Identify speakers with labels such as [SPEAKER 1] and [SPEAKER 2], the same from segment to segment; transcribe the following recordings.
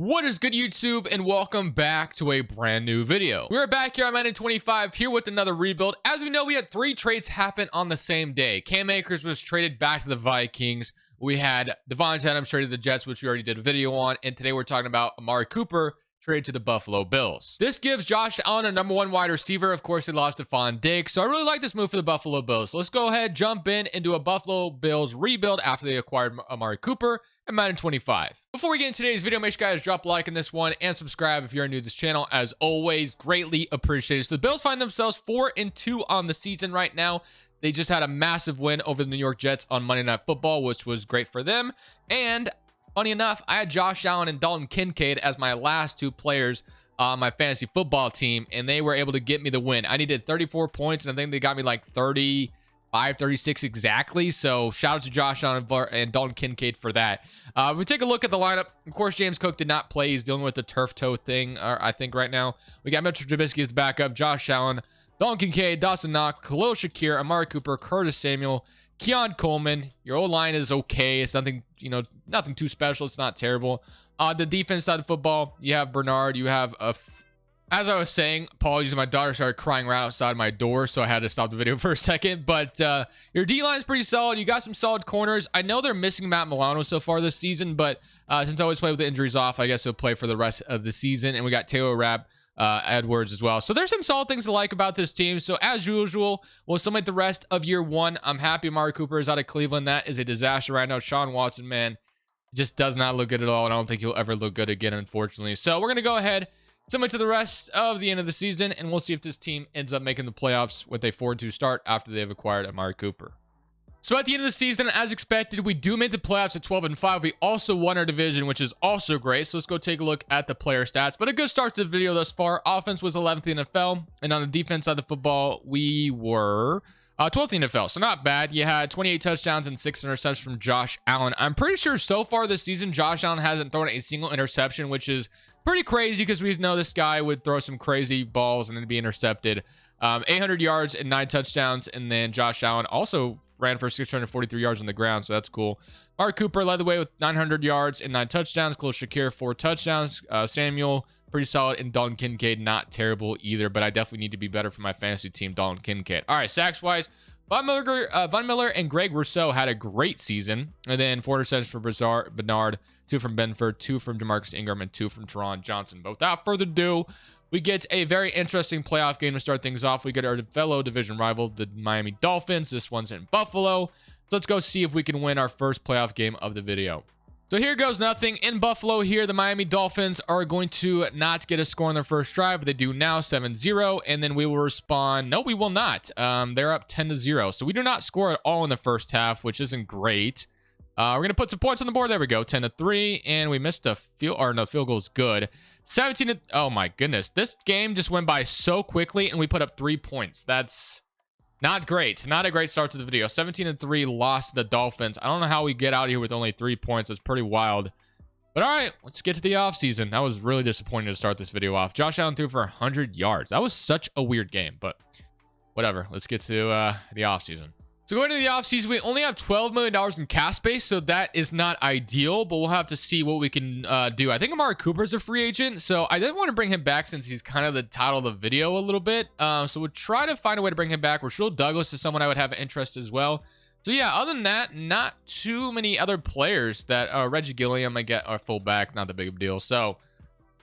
[SPEAKER 1] What is good, YouTube, and welcome back to a brand new video. We're back here on Madden 25 here with another rebuild. As we know, we had 3 trades happen on the same day. Cam Akers was traded back to the Vikings. We had Devontae Adams traded to the Jets, which we already did a video on. And today we're talking about Amari Cooper traded to the Buffalo Bills. This gives Josh Allen a #1 wide receiver. Of course, they lost Stephon Diggs. So I really like this move for the Buffalo Bills. So let's go ahead, jump in and do a Buffalo Bills rebuild after they acquired Amari Cooper and Madden 25. Before we get into today's video, make sure you guys drop a like on this one and subscribe if you're new to this channel. As always, greatly appreciated. So the Bills find themselves 4-2 on the season right now. They just had a massive win over the New York Jets on Monday Night Football, which was great for them. And funny enough, I had Josh Allen and Dalton Kincaid as my last 2 players on my fantasy football team, and they were able to get me the win. I needed 34 points, and I think they got me like 35, 36 exactly. So shout out to Josh Allen and Dalton Kincaid for that. We take a look at the lineup. Of course, James Cook did not play. He's dealing with the turf toe thing, I think, right now. We got Mitchell Trubisky as the backup, Josh Allen, Dalton Kincaid, Dawson Knox, Khalil Shakir, Amari Cooper, Curtis Samuel, Keon Coleman. Your O-line is okay. It's nothing, nothing too special. It's not terrible. The defense side of football, you have Bernard. You have as I was saying, apologies, my daughter started crying right outside my door, so I had to stop the video for a second. But your D-line is pretty solid. You got some solid corners. I know they're missing Matt Milano so far this season, but since I always play with the injuries off, I guess he'll play for the rest of the season. And we got Taylor Rapp, Edwards as well. So there's some solid things to like about this team. So as usual, we'll summate the rest of year 1. I'm happy Amari Cooper is out of Cleveland. That is a disaster right now. Sean Watson, man, just does not look good at all. And I don't think he'll ever look good again, unfortunately. So we're going to go ahead, summate to the rest of the end of the season, and we'll see if this team ends up making the playoffs with a 4-2 start after they've acquired Amari Cooper. So at the end of the season, as expected, we do make the playoffs at 12-5. We also won our division, which is also great. So let's go take a look at the player stats. But a good start to the video thus far. Offense was 11th in the NFL. And on the defense side of the football, we were 12th in the NFL. So not bad. You had 28 touchdowns and 6 interceptions from Josh Allen. I'm pretty sure so far this season, Josh Allen hasn't thrown a single interception, which is pretty crazy because we know this guy would throw some crazy balls and then be intercepted. 800 yards and 9 touchdowns. And then Josh Allen also ran for 643 yards on the ground, so that's cool. Mark Cooper led the way with 900 yards and 9 touchdowns. Khalil Shakir, 4 touchdowns. Samuel, pretty solid. And Dalton Kincaid, not terrible either, but I definitely need to be better for my fantasy team, Dalton Kincaid. All right, sacks-wise, Von Miller and Greg Rousseau had a great season. And then 4 interceptions for Bernard, 2 from Benford, 2 from DeMarcus Ingram, and 2 from Teron Johnson. But without further ado, we get a very interesting playoff game to start things off. We get our fellow division rival, the Miami Dolphins. This one's in Buffalo. So let's go see if we can win our first playoff game of the video. So here goes nothing. In Buffalo here, the Miami Dolphins are going to not get a score on their first drive, but they do now, 7-0. And then we will respond. No, we will not. They're up 10-0. So we do not score at all in the first half, which isn't great. We're going to put some points on the board. There we go. 10-3. And we missed a field goal is good. 17 oh my goodness. This game just went by so quickly and we put up 3 points. That's not great. Not a great start to the video. 17-3 lost to the Dolphins. I don't know how we get out of here with only 3 points. That's pretty wild. But all right, let's get to the offseason. That was really disappointing to start this video off. Josh Allen threw for 100 yards. That was such a weird game, but whatever. Let's get to the offseason. So going to the offseason, we only have $12 million in cap space, so that is not ideal, but we'll have to see what we can do. I think Amari Cooper is a free agent, so I didn't want to bring him back since he's kind of the title of the video a little bit. So we'll try to find a way to bring him back. Rasul Douglas is someone I would have interest as well. So yeah, other than that, not too many other players that Reggie Gilliam I get our fullback, not the big of a deal. So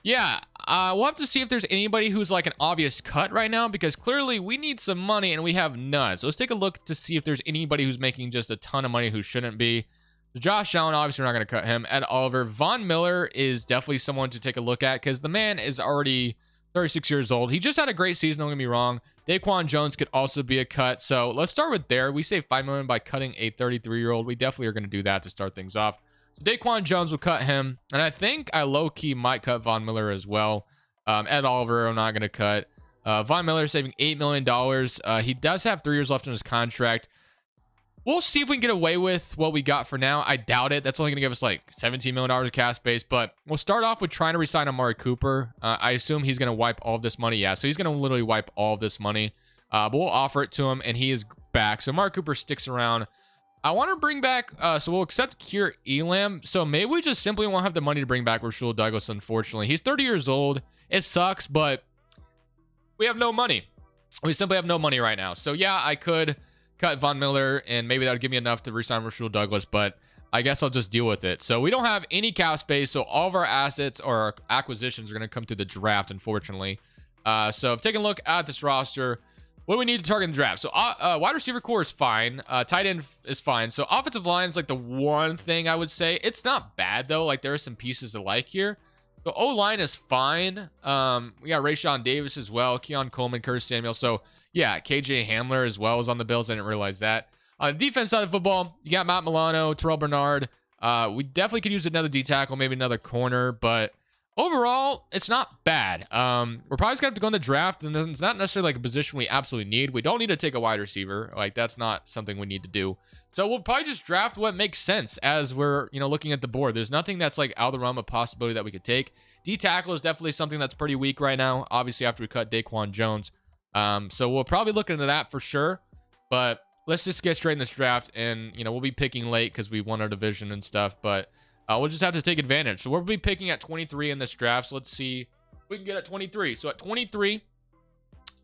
[SPEAKER 1] yeah, we'll have to see if there's anybody who's like an obvious cut right now, because clearly we need some money and we have none. So let's take a look to see if there's anybody who's making just a ton of money who shouldn't be. So Josh Allen, obviously we're not going to cut him. Ed Oliver. Von Miller is definitely someone to take a look at because the man is already 36 years old. He just had a great season, don't get me wrong. Daquan Jones could also be a cut. So let's start with there. We saved $5 million by cutting a 33-year-old. We definitely are going to do that to start things off. Daquan Jones will cut him, and I think I low-key might cut Von Miller as well. Ed Oliver, I'm not going to cut. Von Miller saving $8 million. He does have 3 years left in his contract. We'll see if we can get away with what we got for now. I doubt it. That's only going to give us like $17 million of cap space, but we'll start off with trying to resign Amari Cooper. I assume he's going to wipe all of this money. Yeah, so he's going to literally wipe all of this money. But we'll offer it to him, and he is back. So Amari Cooper sticks around. I want to bring back, so we'll accept Kier Elam. So maybe we just simply won't have the money to bring back Rasul Douglas, unfortunately. He's 30 years old. It sucks, but we have no money. We simply have no money right now. So yeah, I could cut Von Miller, and maybe that would give me enough to re-sign Rasul Douglas, but I guess I'll just deal with it. So we don't have any cap space, so all of our assets or our acquisitions are going to come through the draft, unfortunately. So taking a look at this roster, what do we need to target in the draft? So wide receiver core is fine. Tight end is fine. So offensive line is like the one thing I would say. It's not bad, though. Like, there are some pieces to like here. So O-line is fine. We got Rayshawn Davis as well. Keon Coleman, Curtis Samuel. So, yeah, KJ Hamler as well is on the Bills. I didn't realize that. On the defense side of football, you got Matt Milano, Terrell Bernard. We definitely could use another D-tackle, maybe another corner. But overall, it's not bad. We're probably just going to have to go in the draft, and it's not necessarily like a position we absolutely need. We don't need to take a wide receiver. Like, that's not something we need to do. So we'll probably just draft what makes sense as we're, looking at the board. There's nothing that's like out of the realm of possibility that we could take. D-tackle is definitely something that's pretty weak right now, obviously after we cut Daquan Jones. So we'll probably look into that for sure. But let's just get straight in this draft, and, we'll be picking late because we won our division and stuff. But we'll just have to take advantage. So we'll be picking at 23 in this draft. So let's see if we can get at 23. So at 23,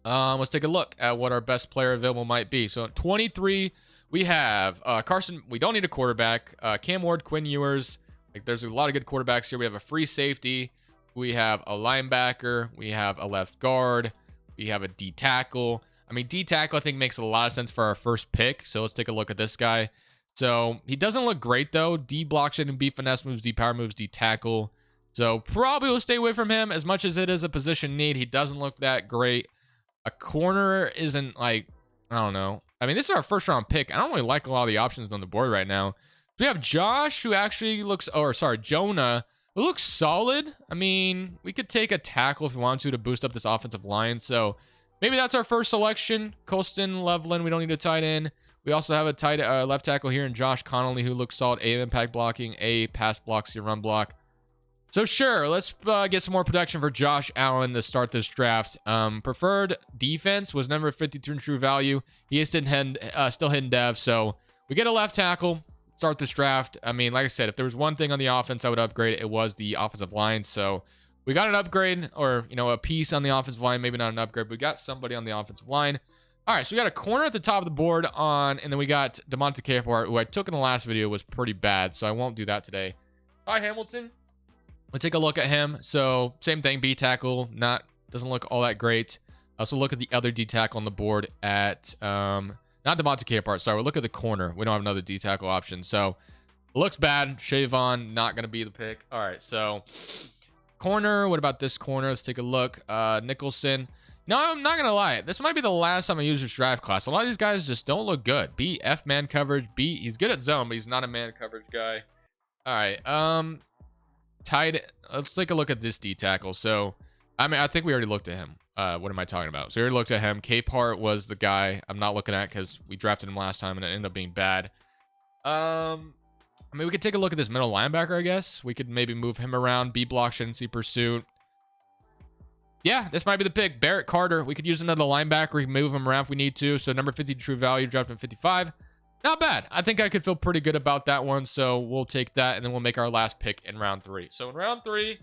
[SPEAKER 1] let's take a look at what our best player available might be. So at 23, we have Carson. We don't need a quarterback. Cam Ward, Quinn Ewers. Like, there's a lot of good quarterbacks here. We have a free safety. We have a linebacker. We have a left guard. We have a D tackle. I mean, D tackle I think makes a lot of sense for our first pick. So let's take a look at this guy. So he doesn't look great though. D block shit and B finesse moves, D power moves, D tackle. So probably we'll stay away from him as much as it is a position need. He doesn't look that great. A corner isn't like, I don't know. I mean, this is our first round pick. I don't really like a lot of the options on the board right now. We have Josh, who actually looks, Jonah, who looks solid. I mean, we could take a tackle if we want to boost up this offensive line. So maybe that's our first selection. Colston, Loveland, we don't need a tight end. We also have a left tackle here in Josh Connolly, who looks solid. A impact blocking, A pass block, C run block. So sure, let's get some more production for Josh Allen to start this draft. Preferred defense was number 52 in true value. He is still hidden dev. So we get a left tackle, start this draft. I mean, like I said, if there was one thing on the offense I would upgrade, it was the offensive line. So we got an upgrade, or, a piece on the offensive line. Maybe not an upgrade, but we got somebody on the offensive line. All right, so we got a corner at the top of the board and then we got DeMonte Capehart, who I took in the last video, was pretty bad, so I won't do that today. Hi, Hamilton. Let's take a look at him. So same thing, B tackle, doesn't look all that great. So look at the other D tackle on the board at not DeMonte Capehart. Sorry, we'll look at the corner. We don't have another D tackle option, so looks bad. Shavon not gonna be the pick. All right, so corner. What about this corner? Let's take a look. Nicholson. No, I'm not gonna lie. This might be the last time I use this draft class. A lot of these guys just don't look good. B, F man coverage. B, he's good at zone, but he's not a man coverage guy. All right. Let's take a look at this D tackle. So, I mean, I think we already looked at him. What am I talking about? So we already looked at him. Capehart was the guy I'm not looking at because we drafted him last time and it ended up being bad. I mean, we could take a look at this middle linebacker, I guess. We could maybe move him around. B block, shouldn't see pursuit. Yeah, this might be the pick. Barrett Carter. We could use another linebacker. We can move him around if we need to. So number 50 true value, dropped him 55. Not bad. I think I could feel pretty good about that one. So we'll take that, and then we'll make our last pick in round 3. So in round 3,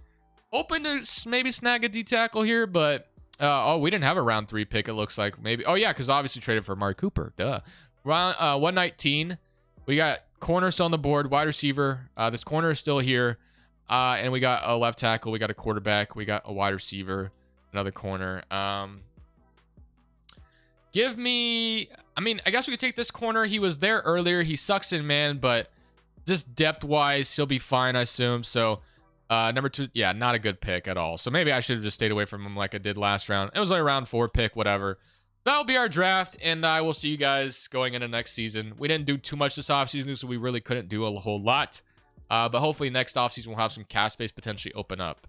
[SPEAKER 1] hoping to maybe snag a D tackle here, but we didn't have a round 3 pick. It looks like maybe. Oh yeah, because obviously traded for Amari Cooper. Duh. Round 119. We got corner still on the board, wide receiver. This corner is still here, and we got a left tackle. We got a quarterback. We got a wide receiver. Another corner. Give me, I mean, I guess we could take this corner. He was there earlier. He sucks in man, but just depth wise, he'll be fine, I assume. So number 2, yeah, not a good pick at all. So maybe I should have just stayed away from him like I did last round. It was like a round 4 pick, whatever. That'll be our draft, and I will see you guys going into next season. We didn't do too much this offseason, so we really couldn't do a whole lot. But hopefully next offseason we'll have some cap space potentially open up.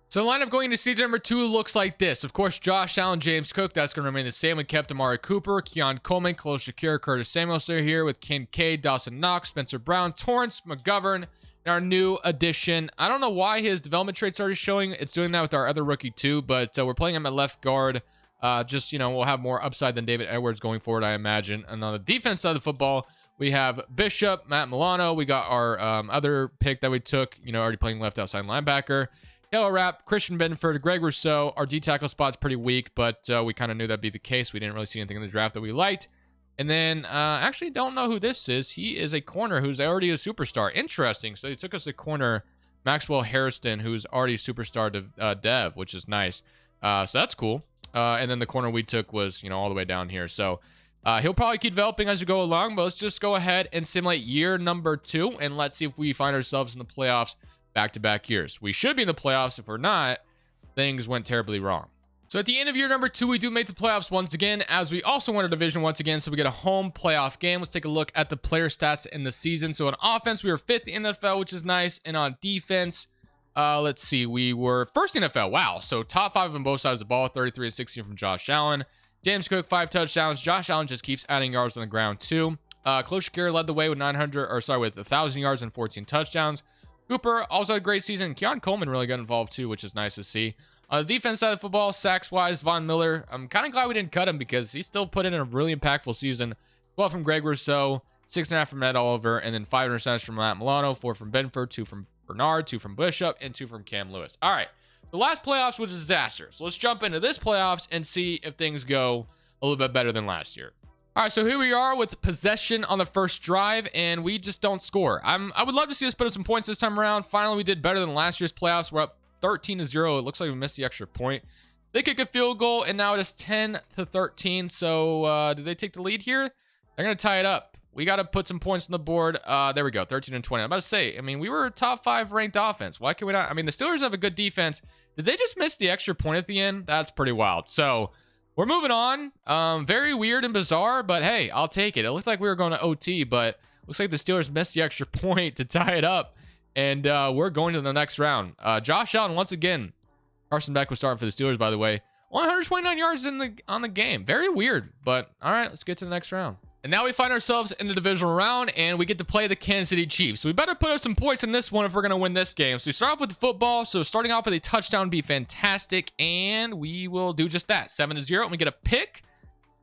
[SPEAKER 1] So the lineup going into season number 2 looks like this. Of course, Josh Allen, James Cook, that's going to remain the same. We kept Amari Cooper, Keon Coleman, Khalil Shakir, Curtis Samuel are here with Kincaid, Dawson Knox, Spencer Brown, Torrance McGovern, and our new addition. I don't know why his development traits are showing. It's doing that with our other rookie too, but we're playing him at left guard. Just, we'll have more upside than David Edwards going forward, I imagine. And on the defense side of the football, We have Bishop, Matt Milano. We got our other pick that we took, already playing left outside linebacker. Taylor Rapp, Christian Benford, Greg Rousseau. Our D tackle spot's pretty weak, but we kind of knew that'd be the case. We didn't really see anything in the draft that we liked. And then, actually don't know who this is. He is a corner who's already a superstar. Interesting. So he took us a corner, Maxwell Harrison, who's already a superstar dev, which is nice. So that's cool. And then the corner we took was, all the way down here. So he'll probably keep developing as we go along, but let's just go ahead and simulate year number 2, and let's see if we find ourselves in the playoffs back-to-back years. We should be in the playoffs. If we're not, things went terribly wrong. So at the end of year number 2, we do make the playoffs once again, as we also won a division once again, so we get a home playoff game. Let's take a look at the player stats in the season. So on offense, we were 5th in the NFL, which is nice, and on defense, let's see, we were 1st in the NFL. Wow. So top 5 on both sides of the ball, 33 and 16 from Josh Allen. James Cook, 5 touchdowns. Josh Allen just keeps adding yards on the ground too. Shakir led the way with 1,000 yards and 14 touchdowns. Cooper also had a great season. Keon Coleman really got involved too, which is nice to see. On the defense side of the football, sacks-wise, Von Miller, I'm kind of glad we didn't cut him because he still put in a really impactful season. 12 from Greg Rousseau, 6.5 from Ed Oliver, and then 5 interceptions from Matt Milano, 4 from Benford, 2 from Bernard, 2 from Bishop, and 2 from Cam Lewis. All right, the last playoffs was a disaster. So let's jump into this playoffs and see if things go a little bit better than last year. All right, so here we are with possession on the first drive, and we just don't score. I would love to see us put up some points this time around. Finally, we did better than last year's playoffs. We're up 13-0. It looks like we missed the extra point. They kick a field goal, and now it is 10-13. So do they take the lead here? They're going to tie it up. We got to put some points on the board. There we go, 13-20. I'm about to say, we were a top 5 ranked offense. Why can we not? The Steelers have a good defense. Did they just miss the extra point at the end? That's pretty wild. So we're moving on. Very weird and bizarre, but hey, I'll take it. It looked like we were going to OT, but looks like the Steelers missed the extra point to tie it up. And we're going to the next round. Josh Allen, once again. Carson Beck was starting for the Steelers, by the way. 129 yards on the game. Very weird, but all right, let's get to the next round. And now we find ourselves in the divisional round, and we get to play the Kansas City Chiefs. So we better put up some points in this one if we're going to win this game. So we start off with the football. So starting off with a touchdown would be fantastic, and we will do just that. 7-0, and we get a pick,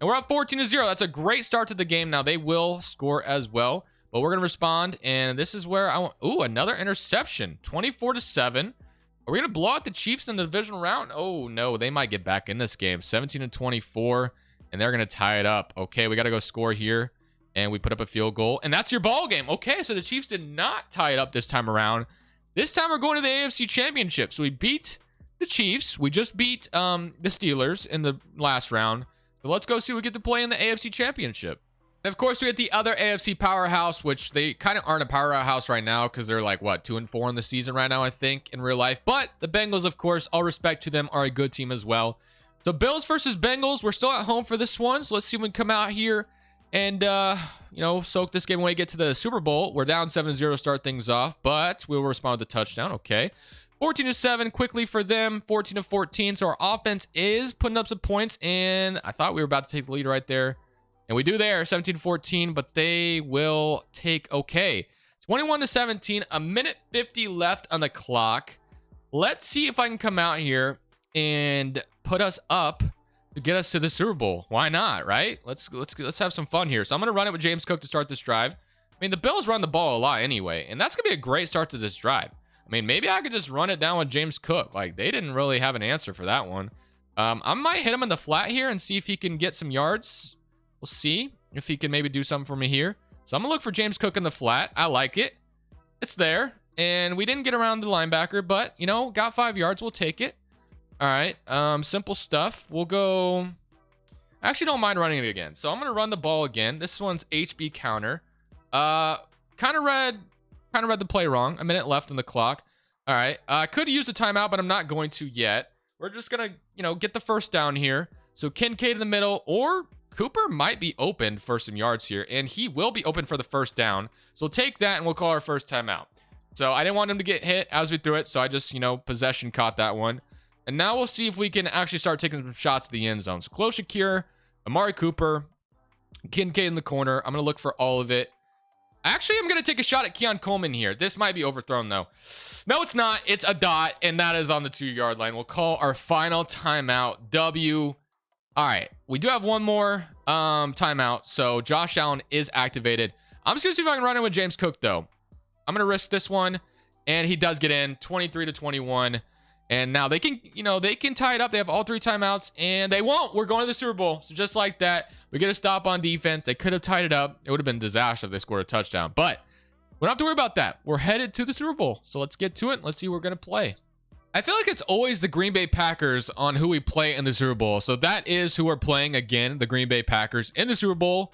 [SPEAKER 1] and we're up 14-0. That's a great start to the game. Now they will score as well, but we're going to respond, and this is where I want... Ooh, another interception. 24-7. Are we going to blow out the Chiefs in the divisional round? Oh, no, they might get back in this game. 17-24. And they're going to tie it up. Okay, we got to go score here. And we put up a field goal. And that's your ball game. Okay, so the Chiefs did not tie it up this time around. This time we're going to the AFC Championship. So we beat the Chiefs. We just beat the Steelers in the last round. So let's go see what we get to play in the AFC Championship. And of course, we had the other AFC powerhouse, which they kind of aren't a powerhouse right now because they're like, what, 2-4 in the season right now, I think, in real life. But the Bengals, of course, all respect to them, are a good team as well. So Bills versus Bengals, we're still at home for this one. So let's see if we can come out here and, soak this game away, get to the Super Bowl. We're down 7-0 to start things off, but we'll respond with a touchdown. Okay. 14-7 quickly for them, 14-14. So our offense is putting up some points, and I thought we were about to take the lead right there. And we do there, 17-14, but they will take, okay. 21-17, a minute 50 left on the clock. Let's see if I can come out here and put us up to get us to the Super Bowl. Why not, right? Let's have some fun here. So I'm going to run it with James Cook to start this drive. The Bills run the ball a lot anyway, and that's going to be a great start to this drive. Maybe I could just run it down with James Cook. Like, they didn't really have an answer for that one. I might hit him in the flat here and see if he can get some yards. We'll see if he can maybe do something for me here. So I'm going to look for James Cook in the flat. I like it. It's there. And we didn't get around the linebacker, but, got 5 yards. We'll take it. All right, simple stuff. We'll go... I actually don't mind running it again. So I'm going to run the ball again. This one's HB counter. Kind of read the play wrong. A minute left on the clock. All right, I could use a timeout, but I'm not going to yet. We're just going to, get the first down here. So Kincaid in the middle, or Cooper might be open for some yards here, and he will be open for the first down. So we'll take that, and we'll call our first timeout. So I didn't want him to get hit as we threw it, so I just, possession caught that one. And now we'll see if we can actually start taking some shots at the end zone. So Shakir, Amari Cooper, Kincaid in the corner. I'm going to look for all of it. Actually, I'm going to take a shot at Keon Coleman here. This might be overthrown, though. No, it's not. It's a dot, and that is on the 2-yard line. We'll call our final timeout W. All right, we do have one more timeout, so Josh Allen is activated. I'm just gonna see if I can run in with James Cook though. I'm gonna risk this one, and he does get in 23-21. And now they can, they can tie it up. They have all 3 timeouts, and they won't. We're going to the Super Bowl. So just like that, we get a stop on defense. They could have tied it up. It would have been a disaster if they scored a touchdown. But we don't have to worry about that. We're headed to the Super Bowl. So let's get to it. Let's see who we're going to play. I feel like it's always the Green Bay Packers on who we play in the Super Bowl. So that is who we're playing again, the Green Bay Packers in the Super Bowl.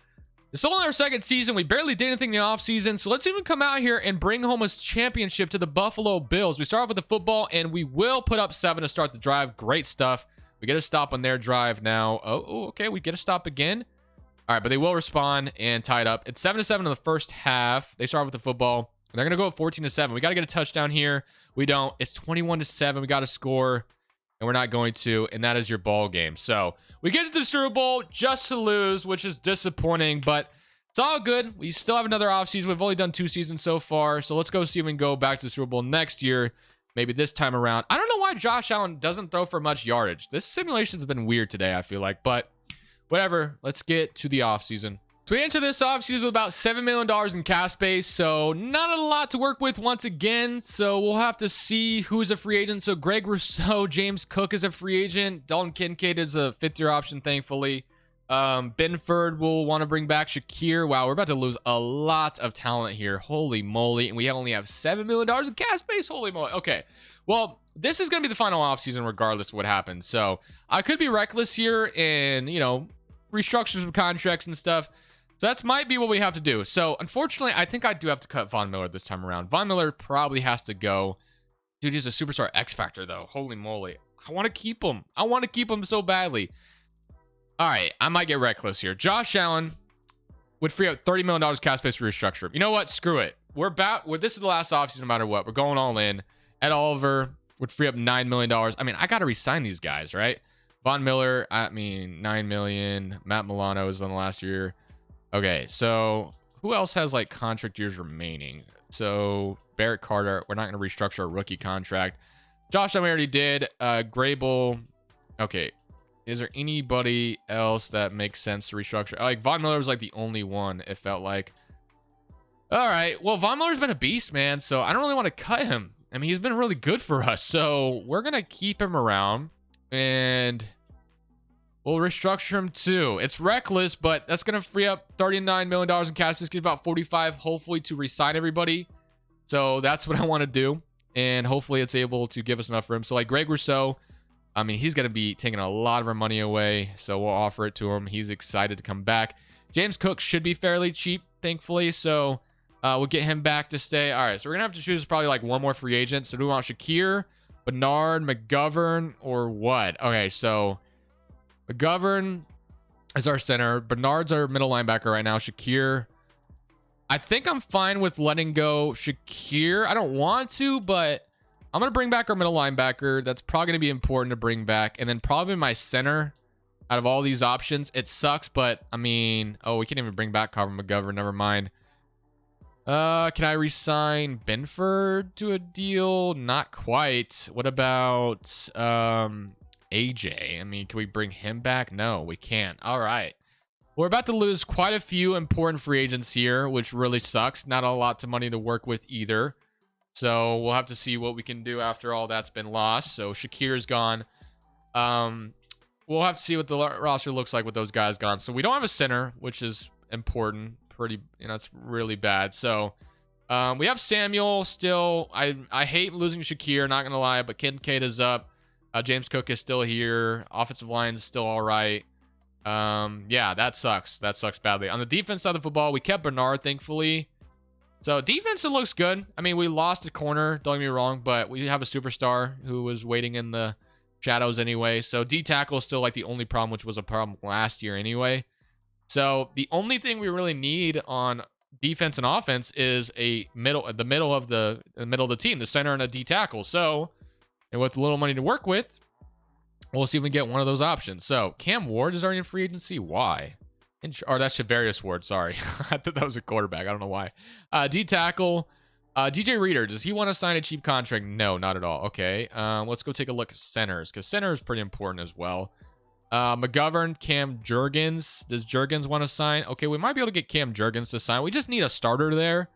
[SPEAKER 1] It's only our 2nd season. We barely did anything in the offseason. So let's even come out here and bring home a championship to the Buffalo Bills. We start off with the football, and we will put up 7 to start the drive. Great stuff. We get a stop on their drive now. Oh, okay. We get a stop again. All right, but they will respond and tie it up. It's 7-7 in the first half. They start with the football. They're going to go at 14-7. We got to get a touchdown here. We don't. It's 21-7. We got to score, and we're not going to, and that is your ball game. So we get to the Super Bowl just to lose, which is disappointing, but it's all good. We still have another offseason. We've only done 2 seasons so far, so let's go see if we can go back to the Super Bowl next year, maybe this time around. I don't know why Josh Allen doesn't throw for much yardage. This simulation's been weird today, I feel like, but whatever. Let's get to the offseason. So we enter this offseason with about $7 million in cap space, so not a lot to work with once again. So we'll have to see who's a free agent. So Greg Rousseau, James Cook is a free agent. Dalton Kincaid is a 5th-year option, thankfully. Benford will want to bring back Shakir. Wow, we're about to lose a lot of talent here. Holy moly. And we only have $7 million in cap space. Holy moly. Okay. Well, this is going to be the final offseason regardless of what happens. So I could be reckless here and, restructure some contracts and stuff. So that might be what we have to do. So, unfortunately, I think I do have to cut Von Miller this time around. Von Miller probably has to go. Dude, he's a superstar X Factor, though. Holy moly. I want to keep him. I want to keep him so badly. All right, I might get reckless here. Josh Allen would free up $30 million cap space for restructure. You know what? Screw it. This is the last offseason no matter what. We're going all in. Ed Oliver would free up $9 million. I mean, I got to re-sign these guys, right? Von Miller, $9 million. Matt Milano is on the last year. Okay, so who else has like contract years remaining? So Barrett Carter, we're not going to restructure a rookie contract. Josh, I already did. Grable. Okay, is there anybody else that makes sense to restructure? Like Von Miller was like the only one. It felt like. All right, well Von Miller's been a beast, man. So I don't really want to cut him. I mean, he's been really good for us. So we're gonna keep him around and. We'll restructure him too. It's reckless, but that's going to free up $39 million in cash. Just get about 45, hopefully, to re-sign everybody. So that's what I want to do. And hopefully it's able to give us enough room. So like Greg Rousseau, I mean, he's going to be taking a lot of our money away. So we'll offer it to him. He's excited to come back. James Cook should be fairly cheap, thankfully. So we'll get him back to stay. All right, so we're going to have to choose probably like one more free agent. So do we want Shakir, Bernard, McGovern, or what? Okay, so McGovern is our center. Bernard's our middle linebacker right now. Shakir. I think I'm fine with letting go Shakir. I don't want to, but I'm going to bring back our middle linebacker. That's probably going to be important to bring back. And then probably my center out of all these options. It sucks, but I mean, oh, we can't even bring back Carver McGovern. Never mind. Can I resign Benford to a deal? Not quite. What about AJ? I mean, can we bring him back? No, we can't. All right. We're about to lose quite a few important free agents here, which really sucks. Not a lot of money to work with either. So we'll have to see what we can do after all that's been lost. So Shakir's gone. We'll have to see what the roster looks like with those guys gone. So we don't have a center, which is important. Pretty, it's really bad. So we have Samuel still. I hate losing Shakir, not gonna lie, but Kincaid is up. James Cook is still here. Offensive line is still all right. Yeah, that sucks. That sucks badly. On the defense side of the football, we kept Bernard, thankfully. So defense, it looks good. I mean, we lost a corner, don't get me wrong, but we have a superstar who was waiting in the shadows anyway. So D-tackle is still like the only problem, which was a problem last year anyway. So the only thing we really need on defense and offense is the middle of the team, the center and a D-tackle. So, and with a little money to work with, we'll see if we can get one of those options. So Cam Ward is already in free agency. Why? Or that's Shavarius Ward. Sorry. I thought that was a quarterback. I don't know why. D-tackle. DJ Reader. Does he want to sign a cheap contract? No, not at all. Okay. Let's go take a look at centers, because center is pretty important as well. McGovern, Cam Jurgens. Does Jurgens want to sign? Okay, we might be able to get Cam Jurgens to sign. We just need a starter there.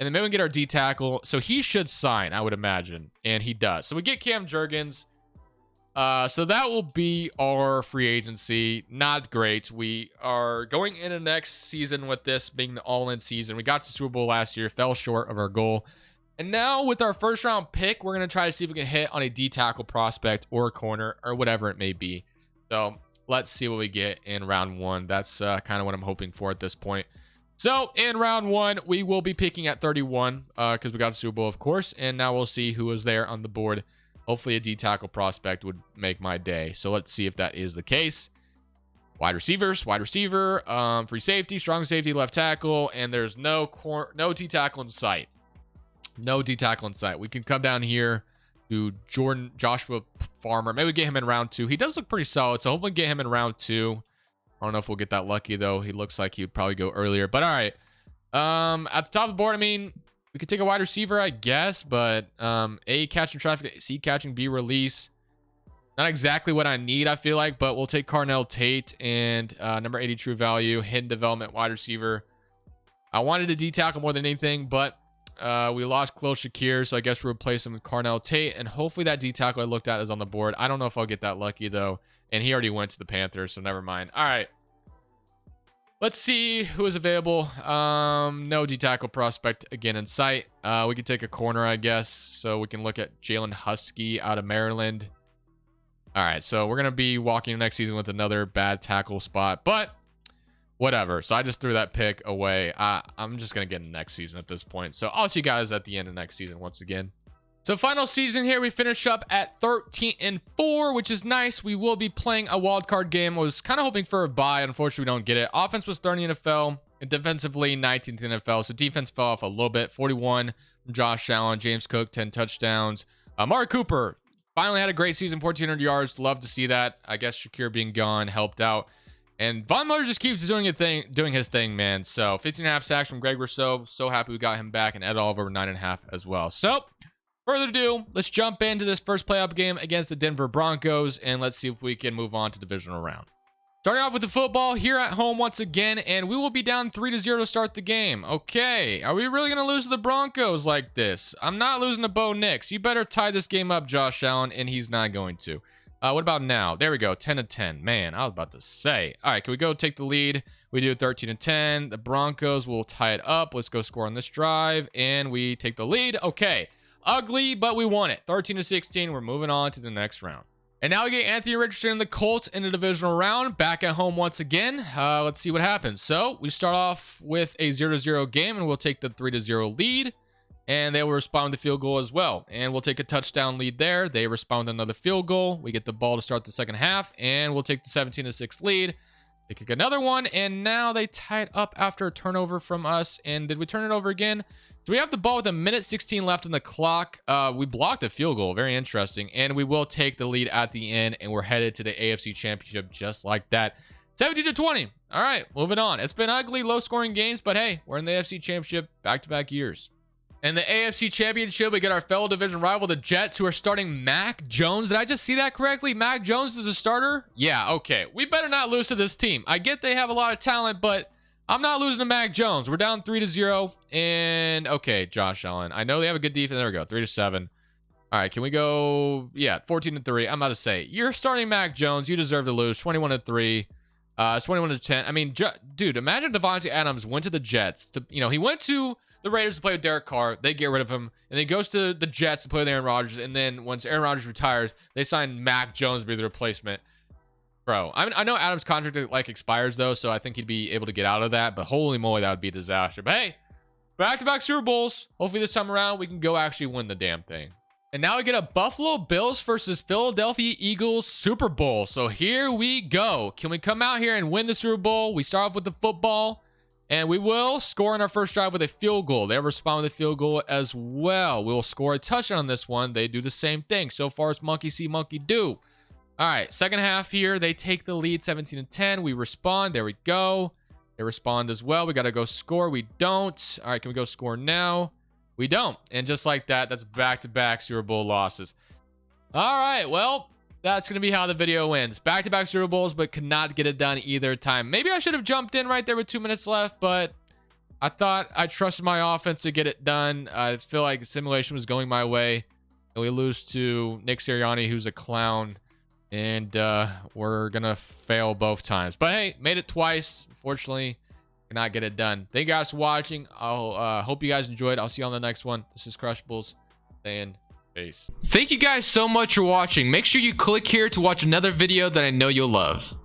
[SPEAKER 1] And then maybe we get our D tackle. So he should sign, I would imagine. And he does. So we get Cam Jurgens. So that will be our free agency. Not great. We are going into next season with this being the all-in season. We got to Super Bowl last year, fell short of our goal. And now with our first round pick, we're going to try to see if we can hit on a D tackle prospect or a corner or whatever it may be. So let's see what we get in round 1. That's kind of what I'm hoping for at this point. So in round 1, we will be picking at 31 because we got a Super Bowl, of course. And now we'll see who is there on the board. Hopefully a D tackle prospect would make my day. So let's see if that is the case. Wide receivers, wide receiver, free safety, strong safety, left tackle. And there's no D tackle in sight. No D tackle in sight. We can come down here to Joshua Farmer. Maybe get him in round 2. He does look pretty solid, so hopefully get him in round 2. I don't know if we'll get that lucky, though. He looks like he would probably go earlier. But all right. At the top of the board, I mean, we could take a wide receiver, I guess. But A, catching traffic. C, catching. B, release. Not exactly what I need, I feel like. But we'll take Carnell Tate and number 80 true value. Hidden development wide receiver. I wanted a D tackle more than anything, but we lost Khalil Shakir, so I guess we'll replace him with Carnell Tate. And hopefully that D tackle I looked at is on the board. I don't know if I'll get that lucky, though. And he already went to the Panthers, so never mind. All right. Let's see who is available. No D tackle prospect again in sight. We could take a corner, I guess. So we can look at Jalen Husky out of Maryland. All right. So we're going to be walking next season with another bad tackle spot. But whatever. So I just threw that pick away. I'm just going to get in next season at this point. So I'll see you guys at the end of next season once again. So final season here, we finish up at 13-4, which is nice. We will be playing a wild card game. I was kind of hoping for a bye. Unfortunately, we don't get it. Offense was 30 NFL, and defensively 19th NFL. So defense fell off a little bit. 41 from Josh Allen, James Cook, 10 touchdowns. Amari Cooper finally had a great season, 1,400 yards. Love to see that. I guess Shakir being gone helped out. And Von Miller just keeps doing his thing, man. So 15.5 sacks from Greg Rousseau. So happy we got him back, and Ed Oliver 9.5 as well. So further ado, let's jump into this first playoff game against the Denver Broncos, and let's see if we can move on to divisional round. Starting off with the football here at home once again, and we will be down 3-0 to start the game. Okay, are we really going to lose to the Broncos like this? I'm not losing to Bo Nix. You better tie this game up, Josh Allen, and he's not going to. What about now? There we go, 10-10. Man, I was about to say. All right, can we go take the lead? We do 13-10. The Broncos will tie it up. Let's go score on this drive, and we take the lead. Okay. Ugly, but we won it. 13-16. We're moving on to the next round. And now we get Anthony Richardson and the Colts in the divisional round. Back at home once again. Let's see what happens. So we start off with a 0-0 game, and we'll take the 3-0 lead. And they will respond with a field goal as well. And we'll take a touchdown lead there. They respond with another field goal. We get the ball to start the second half, and we'll take the 17-6 lead. They kick another one, and now they tie it up after a turnover from us. And did we turn it over again? So we have the ball with 1:16 left on the clock. We blocked a field goal. Very interesting. And we will take the lead at the end, and we're headed to the AFC Championship just like that. 17-20. All right, moving on. It's been ugly, low-scoring games, but hey, we're in the AFC Championship back-to-back years. In the AFC Championship, we get our fellow division rival, the Jets, who are starting Mac Jones. Did I just see that correctly? Mac Jones is a starter? Yeah, okay. We better not lose to this team. I get they have a lot of talent, but I'm not losing to Mac Jones. We're down 3-0. And, okay, Josh Allen. I know they have a good defense. There we go, 3-7. All right, can we go? Yeah, 14-3. I'm about to say, you're starting Mac Jones. You deserve to lose. 21-3. 21-10. I mean, dude, imagine Devontae Adams went to the Jets. He went to the Raiders to play with Derek Carr. They get rid of him. And then goes to the Jets to play with Aaron Rodgers. And then once Aaron Rodgers retires, they sign Mac Jones to be the replacement. Bro, I know Adams' contract expires, though, so I think he'd be able to get out of that. But holy moly, that would be a disaster. But hey, back-to-back Super Bowls. Hopefully this time around, we can go actually win the damn thing. And now we get a Buffalo Bills versus Philadelphia Eagles Super Bowl. So here we go. Can we come out here and win the Super Bowl? We start off with the football. And we will score on our first drive with a field goal. They respond with a field goal as well. We will score a touchdown on this one. They do the same thing. So far, it's monkey see, monkey do. All right, second half here. They take the lead 17-10. We respond. There we go. They respond as well. We got to go score. We don't. All right, can we go score now? We don't. And just like that, that's back-to-back Super Bowl losses. All right, well, that's going to be how the video ends. Back-to-back Super Bowls, but could not get it done either time. Maybe I should have jumped in right there with 2 minutes left, but I thought I trusted my offense to get it done. I feel like the simulation was going my way. And we lose to Nick Sirianni, who's a clown. And we're going to fail both times. But hey, made it twice. Unfortunately, cannot get it done. Thank you guys for watching. I'll hope you guys enjoyed. I'll see you on the next one. This is Crushables, and peace. Thank you guys so much for watching. Make sure you click here to watch another video that I know you'll love.